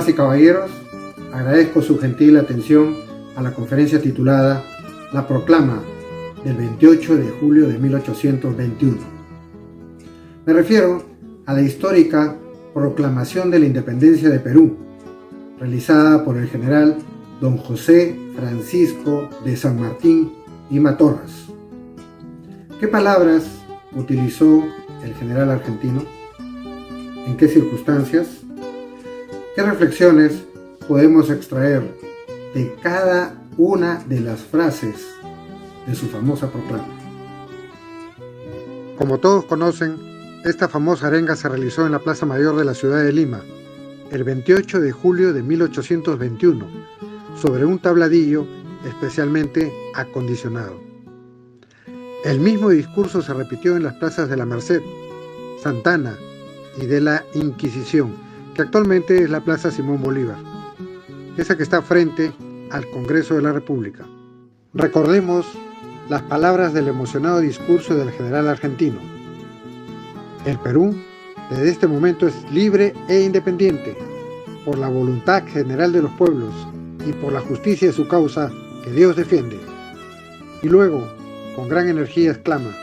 Damas y caballeros, agradezco su gentil atención a la conferencia titulada La Proclama del 28 de julio de 1821. Me refiero a la histórica Proclamación de la Independencia de Perú, realizada por el general don José Francisco de San Martín y Matorras. ¿Qué palabras utilizó el general argentino? ¿En qué circunstancias? ¿Qué reflexiones podemos extraer de cada una de las frases de su famosa proclama? Como todos conocen, esta famosa arenga se realizó en la Plaza Mayor de la ciudad de Lima, el 28 de julio de 1821, sobre un tabladillo especialmente acondicionado. El mismo discurso se repitió en las plazas de la Merced, Santana y de la Inquisición, que actualmente es la Plaza Simón Bolívar, esa que está frente al Congreso de la República. Recordemos las palabras del emocionado discurso del general argentino. El Perú, desde este momento, es libre e independiente, por la voluntad general de los pueblos y por la justicia de su causa que Dios defiende. Y luego, con gran energía exclama: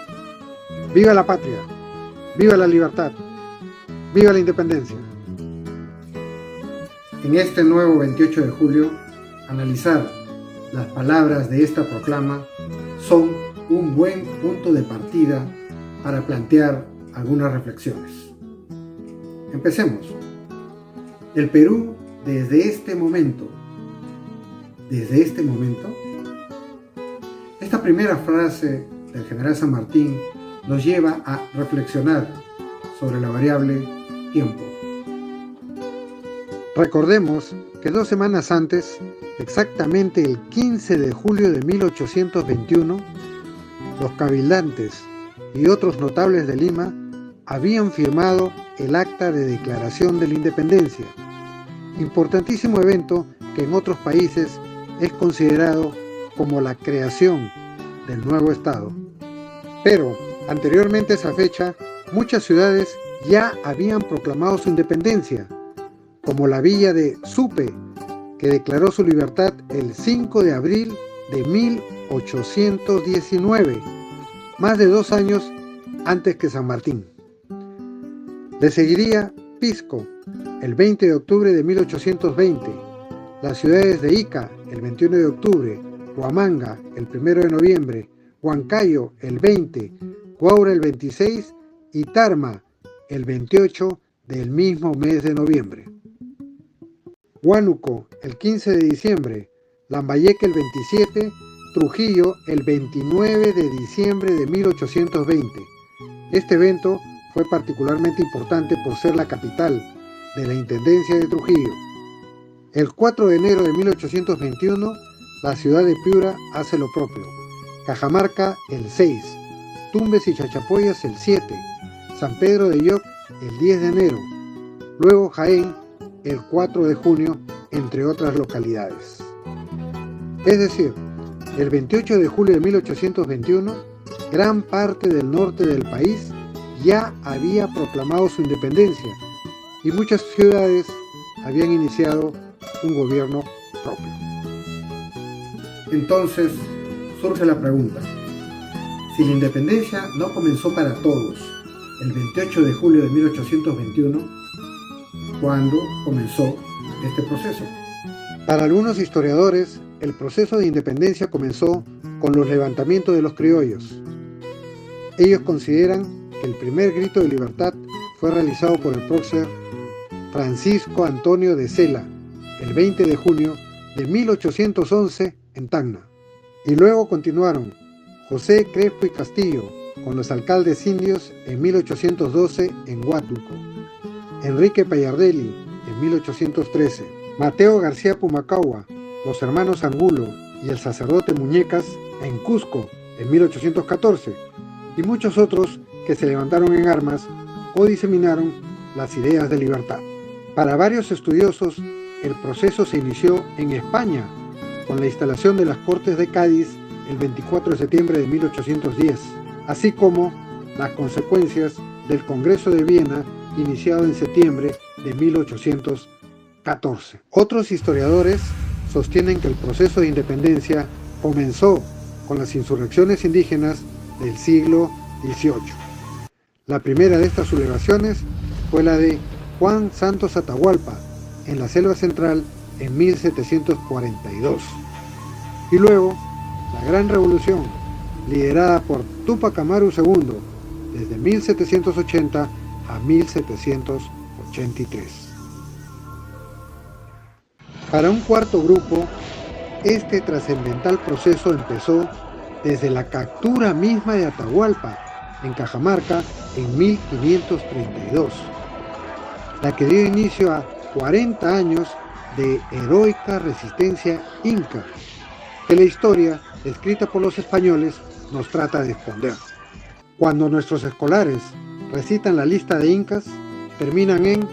¡viva la patria! ¡Viva la libertad! ¡Viva la independencia! En este nuevo 28 de julio, analizar las palabras de esta proclama son un buen punto de partida para plantear algunas reflexiones. Empecemos. El Perú, desde este momento, esta primera frase del general San Martín nos lleva a reflexionar sobre la variable tiempo. Recordemos que 2 semanas antes, exactamente el 15 de julio de 1821, los cabildantes y otros notables de Lima habían firmado el Acta de Declaración de la Independencia, importantísimo evento que en otros países es considerado como la creación del nuevo Estado. Pero, anteriormente a esa fecha, muchas ciudades ya habían proclamado su independencia, como la villa de Supe, que declaró su libertad el 5 de abril de 1819, más de 2 años antes que San Martín. Le seguiría Pisco, el 20 de octubre de 1820, las ciudades de Ica, el 21 de octubre, Huamanga, el 1 de noviembre, Huancayo, el 20, Huaura, el 26 y Tarma, el 28 del mismo mes de noviembre. Huánuco, el 15 de diciembre, Lambayeque, el 27, Trujillo, el 29 de diciembre de 1820. Este evento fue particularmente importante por ser la capital de la Intendencia de Trujillo. El 4 de enero de 1821, la ciudad de Piura hace lo propio. Cajamarca, el 6, Tumbes y Chachapoyas, el 7, San Pedro de Yoc, el 10 de enero, luego Jaén, el 4 de junio, entre otras localidades. Es decir, el 28 de julio de 1821, gran parte del norte del país ya había proclamado su independencia y muchas ciudades habían iniciado un gobierno propio. Entonces surge la pregunta: si la independencia no comenzó para todos el 28 de julio de 1821, ¿cuándo comenzó este proceso? Para algunos historiadores, el proceso de independencia comenzó con los levantamientos de los criollos. Ellos consideran que el primer grito de libertad fue realizado por el prócer Francisco Antonio de Cela, el 20 de junio de 1811 en Tacna. Y luego continuaron José Crespo y Castillo con los alcaldes indios en 1812 en Huánuco, Enrique Payardelli en 1813, Mateo García Pumacahua, los hermanos Angulo y el sacerdote Muñecas en Cusco en 1814, y muchos otros que se levantaron en armas o diseminaron las ideas de libertad. Para varios estudiosos, el proceso se inició en España con la instalación de las Cortes de Cádiz el 24 de septiembre de 1810, así como las consecuencias del Congreso de Viena iniciado en septiembre de 1813. XIV. Otros historiadores sostienen que el proceso de independencia comenzó con las insurrecciones indígenas del siglo XVIII. La primera de estas sublevaciones fue la de Juan Santos Atahualpa en la Selva Central en 1742. Y luego, la Gran Revolución, liderada por Túpac Amaru II, desde 1780 a 1783. Para un cuarto grupo, este trascendental proceso empezó desde la captura misma de Atahualpa en Cajamarca en 1532, la que dio inicio a 40 años de heroica resistencia inca, que la historia, escrita por los españoles, nos trata de esconder. Cuando nuestros escolares recitan la lista de incas, terminan en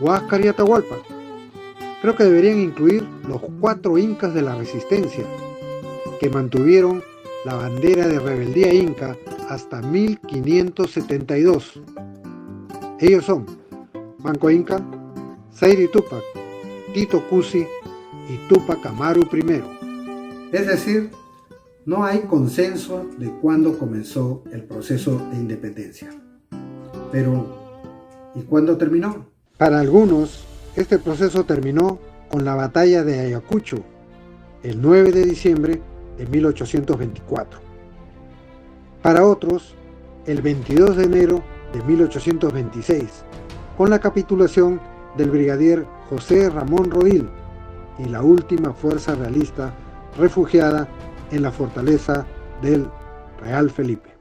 Huáscar y Atahualpa. Creo que deberían incluir los 4 incas de la resistencia, que mantuvieron la bandera de rebeldía inca hasta 1572. Ellos son Manco Inca, Zaire Túpac, Tito Cusi y Túpac Amaru I. Es decir, no hay consenso de cuándo comenzó el proceso de independencia. Pero, ¿y cuándo terminó? Para algunos, este proceso terminó con la batalla de Ayacucho, el 9 de diciembre de 1824. Para otros, el 22 de enero de 1826, con la capitulación del brigadier José Ramón Rodil y la última fuerza realista refugiada en la fortaleza del Real Felipe.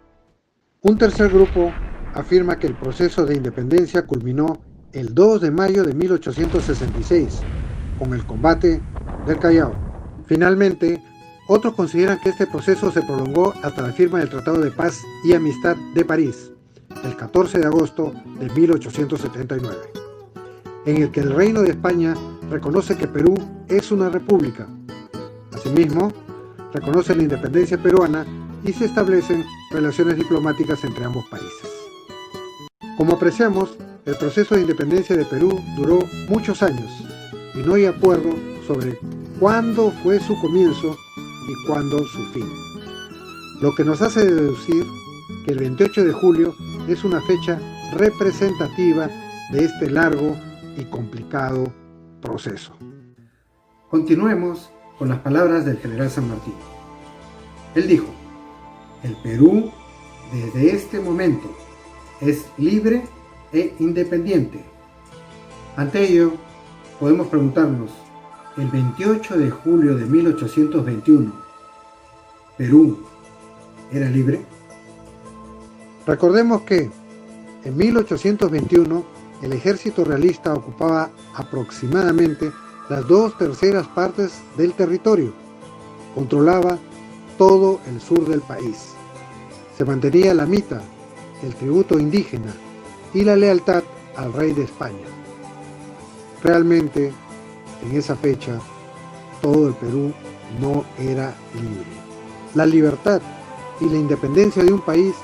Un tercer grupo afirma que el proceso de independencia culminó el 2 de mayo de 1866 con el combate del Callao. Finalmente, otros consideran que este proceso se prolongó hasta la firma del Tratado de Paz y Amistad de París, el 14 de agosto de 1879, en el que el Reino de España reconoce que Perú es una república. Asimismo, reconoce la independencia peruana y se establecen relaciones diplomáticas entre ambos países. Como apreciamos, el proceso de independencia de Perú duró muchos años y no hay acuerdo sobre cuándo fue su comienzo y cuándo su fin, lo que nos hace deducir que el 28 de julio es una fecha representativa de este largo y complicado proceso. Continuemos con las palabras del general San Martín. Él dijo: el Perú desde este momento es libre e independiente. Ante ello, podemos preguntarnos, el 28 de julio de 1821, ¿Perú era libre? Recordemos que en 1821 el ejército realista ocupaba aproximadamente las 2/3 partes del territorio, controlaba todo el sur del país. Se mantenía la mita, el tributo indígena y la lealtad al rey de España. Realmente, en esa fecha, todo el Perú no era libre. La libertad y la independencia de un país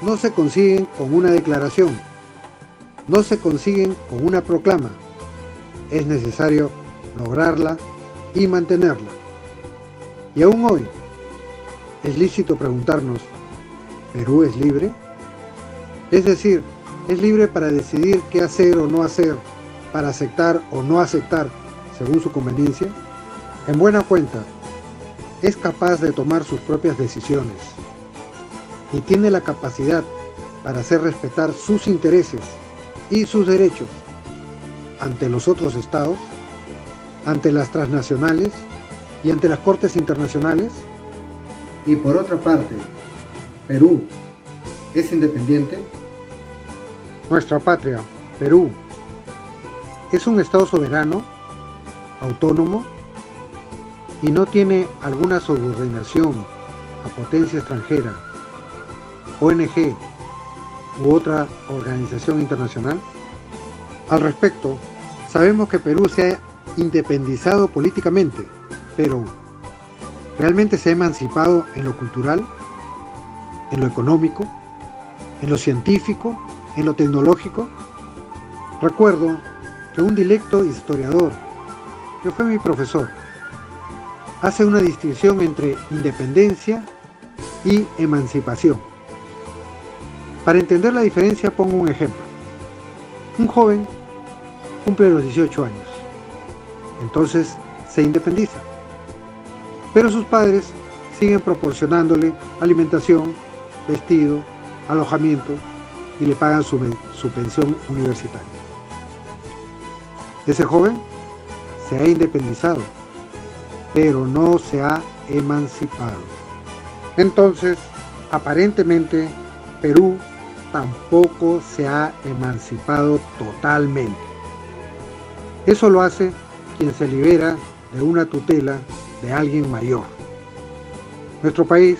no se consiguen con una declaración, no se consiguen con una proclama. Es necesario lograrla y mantenerla. Y aún hoy, es lícito preguntarnos, ¿Perú es libre? Es decir, ¿es libre para decidir qué hacer o no hacer, para aceptar o no aceptar según su conveniencia? En buena cuenta, es capaz de tomar sus propias decisiones y tiene la capacidad para hacer respetar sus intereses y sus derechos ante los otros estados, ante las transnacionales y ante las cortes internacionales. Y por otra parte, ¿Perú es independiente? Nuestra patria, Perú, es un estado soberano, autónomo y no tiene alguna subordinación a potencia extranjera, ONG u otra organización internacional. Al respecto, sabemos que Perú se ha independizado políticamente, pero ¿realmente se ha emancipado en lo cultural, en lo económico, en lo científico, en lo tecnológico? Recuerdo que un dilecto historiador, que fue mi profesor, hace una distinción entre independencia y emancipación. Para entender la diferencia pongo un ejemplo. Un joven cumple los 18 años, entonces se independiza, pero sus padres siguen proporcionándole alimentación, vestido, alojamiento y le pagan su pensión universitaria. Ese joven se ha independizado, pero no se ha emancipado. Entonces, aparentemente, Perú tampoco se ha emancipado totalmente. Eso lo hace quien se libera de una tutela de alguien mayor. Nuestro país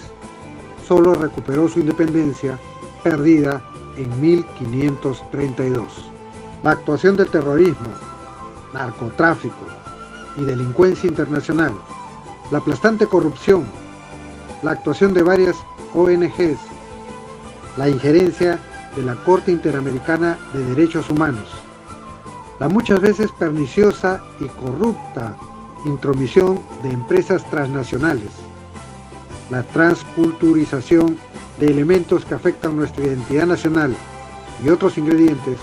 solo recuperó su independencia perdida en 1532. La actuación del terrorismo, narcotráfico y delincuencia internacional, la aplastante corrupción, la actuación de varias ONGs, la injerencia de la Corte Interamericana de Derechos Humanos, la muchas veces perniciosa y corrupta intromisión de empresas transnacionales, la transculturización de elementos que afectan nuestra identidad nacional y otros ingredientes,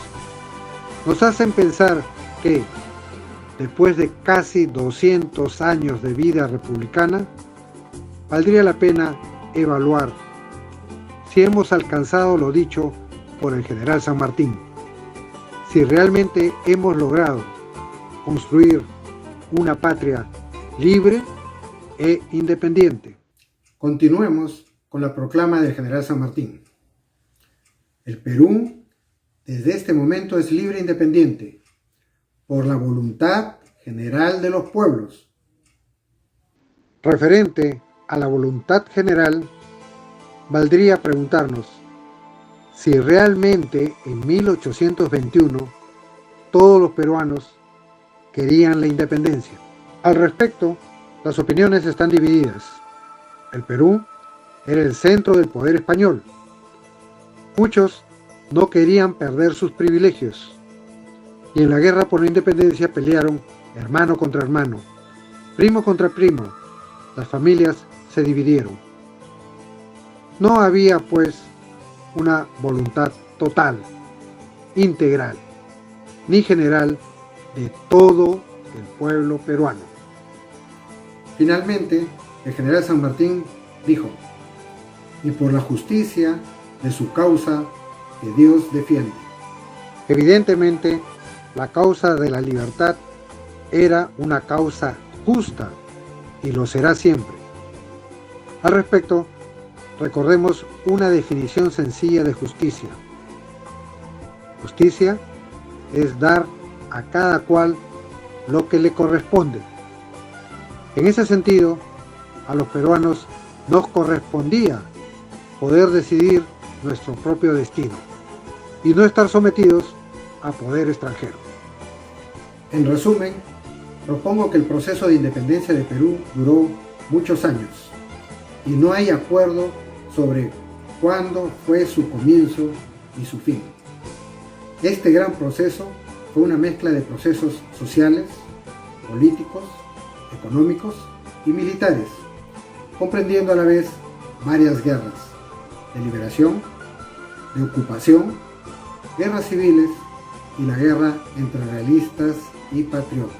nos hacen pensar que, después de casi 200 años de vida republicana, valdría la pena evaluar si hemos alcanzado lo dicho por el general San Martín, si realmente hemos logrado construir una patria libre e independiente. Continuemos con la proclama del general San Martín. El Perú, desde este momento, es libre e independiente, por la voluntad general de los pueblos. Referente a la voluntad general, valdría preguntarnos si realmente en 1821 todos los peruanos querían la independencia. Al respecto, las opiniones están divididas. El Perú era el centro del poder español. Muchos no querían perder sus privilegios, y en la guerra por la independencia pelearon hermano contra hermano, primo contra primo. Las familias se dividieron. No había, pues, una voluntad total, integral, ni general de todo el pueblo peruano. Finalmente, el general San Martín dijo: y por la justicia de su causa que Dios defiende. Evidentemente, la causa de la libertad era una causa justa y lo será siempre. Al respecto, recordemos una definición sencilla de justicia. Justicia es dar a cada cual lo que le corresponde. En ese sentido, a los peruanos nos correspondía poder decidir nuestro propio destino y no estar sometidos a poder extranjero. En resumen, propongo que el proceso de independencia de Perú duró muchos años y no hay acuerdo sobre cuándo fue su comienzo y su fin. Este gran proceso fue una mezcla de procesos sociales, políticos, económicos y militares, comprendiendo a la vez varias guerras de liberación, de ocupación, guerras civiles y la guerra entre realistas y patriotas.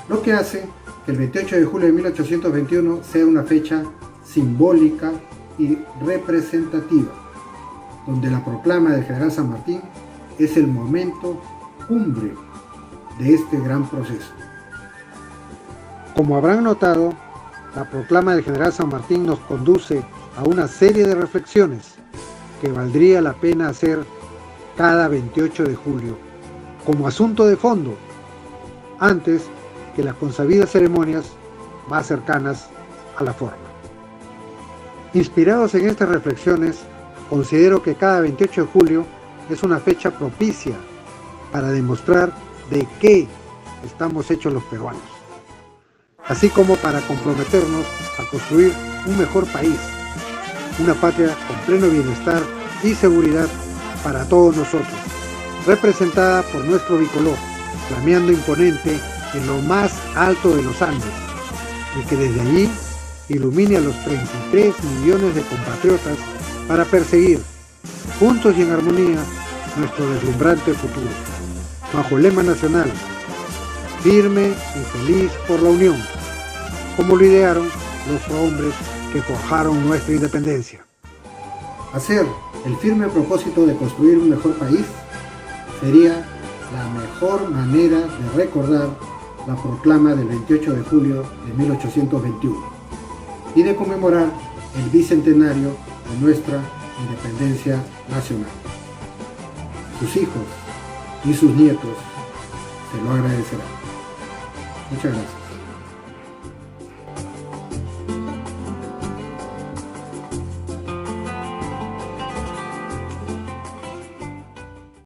Lo que hace que el 28 de julio de 1821 sea una fecha simbólica y representativa, donde la proclama del general San Martín es el momento cumbre de este gran proceso. Como habrán notado, la proclama del general San Martín nos conduce a una serie de reflexiones que valdría la pena hacer cada 28 de julio, como asunto de fondo, antes que las consabidas ceremonias más cercanas a la forma. Inspirados en estas reflexiones, considero que cada 28 de julio es una fecha propicia para demostrar de qué estamos hechos los peruanos, así como para comprometernos a construir un mejor país, una patria con pleno bienestar y seguridad para todos nosotros, representada por nuestro bicolor, flameando imponente en lo más alto de los Andes, y que desde allí ilumine a los 33 millones de compatriotas para perseguir, juntos y en armonía, nuestro deslumbrante futuro, bajo el lema nacional, firme y feliz por la unión, como lo idearon los prohombres que forjaron nuestra independencia. Hacer el firme propósito de construir un mejor país sería la mejor manera de recordar la proclama del 28 de julio de 1821 y de conmemorar el bicentenario de nuestra independencia nacional. Sus hijos y sus nietos se lo agradecerán. Muchas gracias.